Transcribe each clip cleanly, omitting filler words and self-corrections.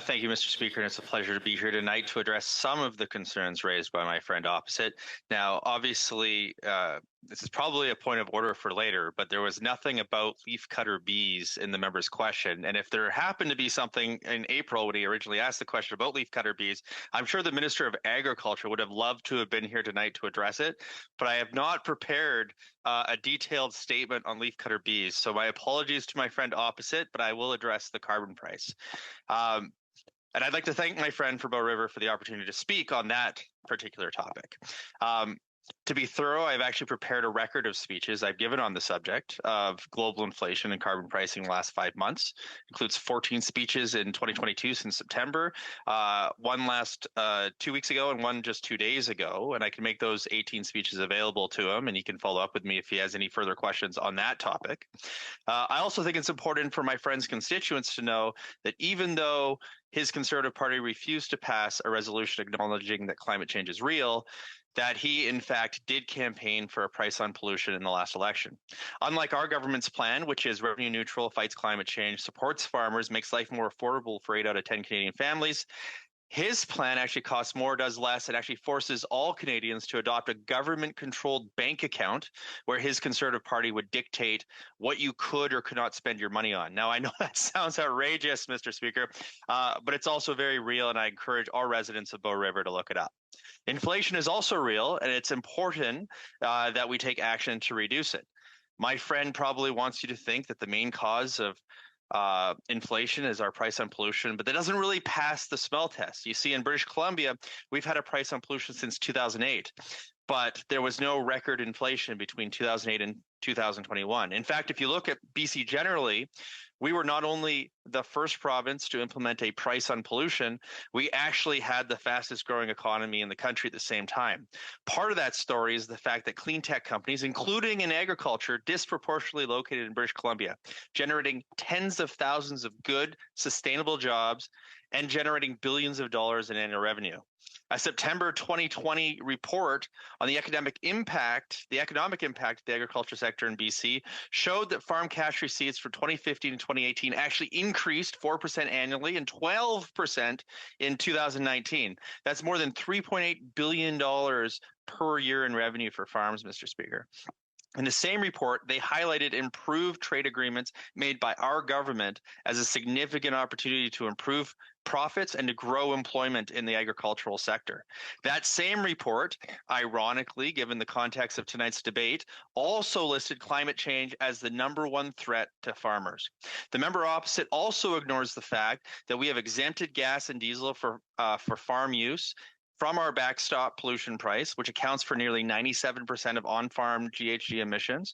Thank you, Mr. Speaker, and it's a pleasure to be here tonight to address some of the concerns raised by my friend opposite. Now, obviously, this is probably a point of order for later, but there was nothing about leafcutter bees in the member's question. And if there happened to be something in April when he originally asked the question about leafcutter bees, I'm sure the Minister of Agriculture would have loved to have been here tonight to address it. But I have not prepared a detailed statement on leafcutter bees. So my apologies to my friend opposite, but I will address the carbon price. And I'd like to thank my friend for Bow River for the opportunity to speak on that particular topic. To be thorough, I've actually prepared a record of speeches I've given on the subject of global inflation and carbon pricing in the last 5 months. Includes 14 speeches in 2022 since September, one last 2 weeks ago and one just 2 days ago. And I can make those 18 speeches available to him, and he can follow up with me if he has any further questions on that topic. I also think it's important for my friend's constituents to know that even though his Conservative Party refused to pass a resolution acknowledging that climate change is real, that he, in fact, did campaign for a price on pollution in the last election. Unlike our government's plan, which is revenue neutral, fights climate change, supports farmers, makes life more affordable for 8 out of 10 Canadian families, his plan actually costs more, does less, and actually forces all Canadians to adopt a government-controlled bank account where his Conservative Party would dictate what you could or could not spend your money on. Now, I know that sounds outrageous, Mr. Speaker, but it's also very real, and I encourage all residents of Bow River to look it up. Inflation is also real, and it's important that we take action to reduce it. My friend probably wants you to think that the main cause of inflation is our price on pollution, but that doesn't really pass the smell test. You see, in British Columbia, we've had a price on pollution since 2008, but there was no record inflation between 2008 and 2021. In fact, if you look at BC generally, we were not only the first province to implement a price on pollution, we actually had the fastest growing economy in the country at the same time. Part of that story is the fact that clean tech companies, including in agriculture, disproportionately located in British Columbia, generating tens of thousands of good, sustainable jobs and generating billions of dollars in annual revenue. A September 2020 report on the economic impact of the agriculture sector in BC showed that farm cash receipts for 2015 and 2018 actually increased 4% annually and 12% in 2019. That's more than $3.8 billion per year in revenue for farms, Mr. Speaker. In the same report, they highlighted improved trade agreements made by our government as a significant opportunity to improve profits and to grow employment in the agricultural sector. That same report, ironically, given the context of tonight's debate, also listed climate change as the #1 threat to farmers. The member opposite also ignores the fact that we have exempted gas and diesel for farm use from our backstop pollution price, which accounts for nearly 97% of on-farm GHG emissions.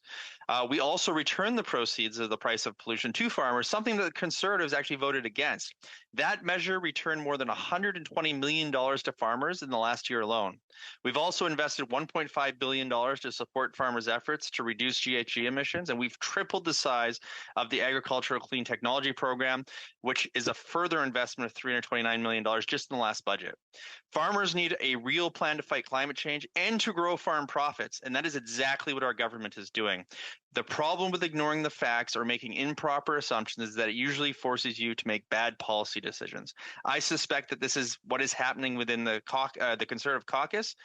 We also return the proceeds of the price of pollution to farmers, something that the Conservatives actually voted against. That measure returned more than $120 million to farmers in the last year alone. We've also invested $1.5 billion to support farmers' efforts to reduce GHG emissions, and we've tripled the size of the Agricultural Clean Technology Program, which is a further investment of $329 million just in the last budget. Farmers need a real plan to fight climate change and to grow farm profits, and that is exactly what our government is doing. The problem with ignoring the facts or making improper assumptions is that it usually forces you to make bad policy decisions. I suspect that this is what is happening within the Conservative caucus,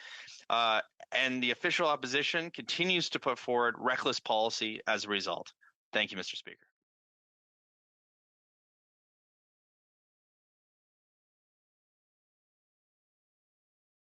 and the official opposition continues to put forward reckless policy as a result. Thank you, Mr. Speaker.